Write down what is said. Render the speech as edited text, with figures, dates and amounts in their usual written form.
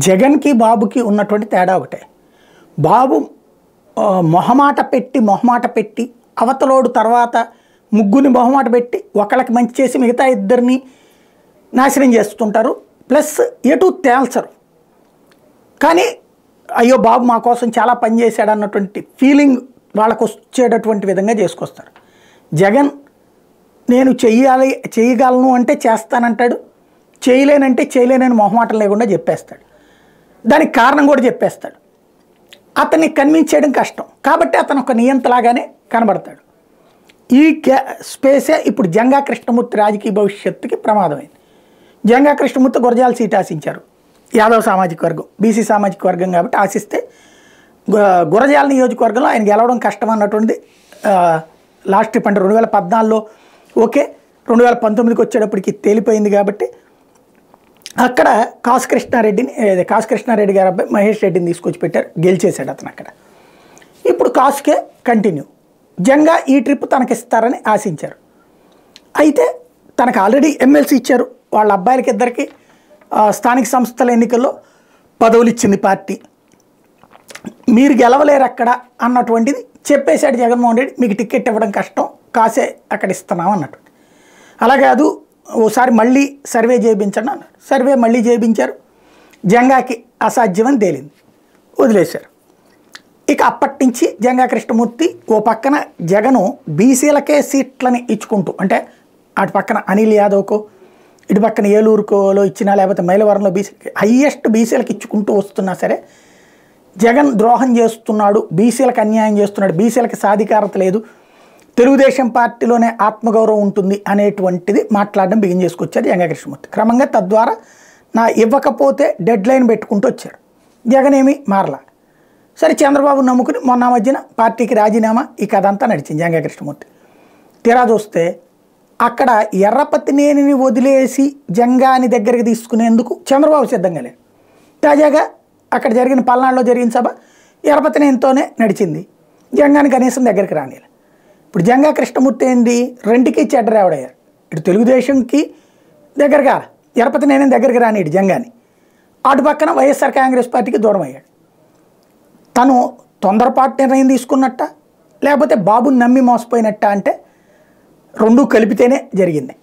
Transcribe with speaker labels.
Speaker 1: జగన్కి బాబుకి ఉన్నటువంటి తేడా ఒకటే. బాబు మొహమాట పెట్టి అవతలోడు తర్వాత ముగ్గురిని మొహమాట పెట్టి ఒకళ్ళకి మంచి చేసి మిగతా ఇద్దరిని నాశనం చేస్తుంటారు. ప్లస్ ఎటు తేల్చరు. కానీ అయ్యో బాబు మా కోసం చాలా పనిచేశాడు అన్నటువంటి ఫీలింగ్ వాళ్ళకు వచ్చేటటువంటి విధంగా చేసుకొస్తారు. జగన్ నేను చేయగలను అంటే చేస్తానంటాడు, చేయలేనంటే చేయలేనని మొహమాటం లేకుండా చెప్పేస్తాడు. దానికి కారణం కూడా చెప్పేస్తాడు. అతన్ని కన్విన్స్ చేయడం కష్టం కాబట్టి అతను ఒక నియంతలాగానే కనబడతాడు. ఈ స్పేసే ఇప్పుడు జంగా కృష్ణమూర్తి రాజకీయ భవిష్యత్తుకి ప్రమాదమైంది. జంగా కృష్ణమూర్తి గురజాల సీట్ ఆశించారు. యాదవ్ సామాజిక వర్గం, బీసీ సామాజిక వర్గం కాబట్టి ఆశిస్తే గురజాల నియోజకవర్గంలో ఆయన గెలవడం కష్టం అన్నటువంటిది లాస్ట్ ట్రిప్ అంటే 2014లో ఓకే, 2019కి వచ్చేటప్పటికి తేలిపోయింది. కాబట్టి అక్కడ కాసు కృష్ణారెడ్డి గారి అబ్బాయి మహేష్ రెడ్డిని తీసుకొచ్చి పెట్టారు, గెలిచేశాడు అతను అక్కడ. ఇప్పుడు కాసుకే కంటిన్యూ. జంగా ఈ ట్రిప్ తనకిస్తారని ఆశించారు. అయితే తనకు ఆల్రెడీ ఎమ్మెల్సీ ఇచ్చారు. వాళ్ళ అబ్బాయిలకి ఇద్దరికి స్థానిక సంస్థల ఎన్నికల్లో పదవులు ఇచ్చింది పార్టీ. మీరు గెలవలేరు అక్కడ అన్నటువంటిది చెప్పేశాడు జగన్మోహన్ రెడ్డి. మీకు టికెట్ ఇవ్వడం కష్టం, కాసే అక్కడ ఇస్తున్నాం అన్నట్టు. అలాగే అది ఓసారి మళ్ళీ సర్వే చేయించండి అన్నారు. సర్వే మళ్ళీ చేయించారు. జంగాకి అసాధ్యమని తేలింది, వదిలేశారు. ఇక అప్పటి నుంచి జంగా కృష్ణమూర్తి ఓ పక్కన జగను బీసీలకే సీట్లని ఇచ్చుకుంటూ, అంటే అటు పక్కన అనిల్ యాదవ్కో ఇటు పక్కన ఏలూరుకోలో ఇచ్చినా లేకపోతే మైలవరంలో హయ్యెస్ట్ బీసీలకు ఇచ్చుకుంటూ వస్తున్నా సరే జగన్ ద్రోహం చేస్తున్నాడు, బీసీలకు అన్యాయం చేస్తున్నాడు, బీసీలకు సాధికారత లేదు, తెలుగుదేశం పార్టీలోనే ఆత్మగౌరవం ఉంటుంది అనేటువంటిది మాట్లాడడం బిగిన్ చేసుకొచ్చారు జంగా కృష్ణమూర్తి. క్రమంగా తద్వారా ఇవ్వకపోతే డెడ్ లైన్ పెట్టుకుంటూ వచ్చారు. జగన్ ఏమీ మారలా. సరే చంద్రబాబు నమ్ముకుని మొన్న మధ్యన పార్టీకి రాజీనామా, ఈ కథ అంతా నడిచింది జంగా కృష్ణమూర్తి. తీరా చూస్తే అక్కడ ఎర్రపతినేనిని వదిలేసి జంగాని దగ్గరికి తీసుకునేందుకు చంద్రబాబు సిద్ధంగా లేడు. తాజాగా అక్కడ జరిగిన పల్నాడులో జరిగిన సభ ఎర్రపతినేనితోనే నడిచింది, జంగాని కనీసం దగ్గరికి రానిలే. ఇప్పుడు జంగా కృష్ణమూర్తి ఏంటి, రెండుకి చెడ్డరేవడయ్యారు. ఇటు తెలుగుదేశంకి దగ్గరగా ఎర్రపతినేని దగ్గరికి రానిడు జంగాని, అటు పక్కన వైఎస్ఆర్ కాంగ్రెస్ పార్టీకి దూరం అయ్యాడు. తను తొందరపాటు నిర్ణయం తీసుకున్నట్ట లేకపోతే బాబుని నమ్మి మోసపోయినట్ట అంటే రెండూ కలిపితేనే జరిగింది.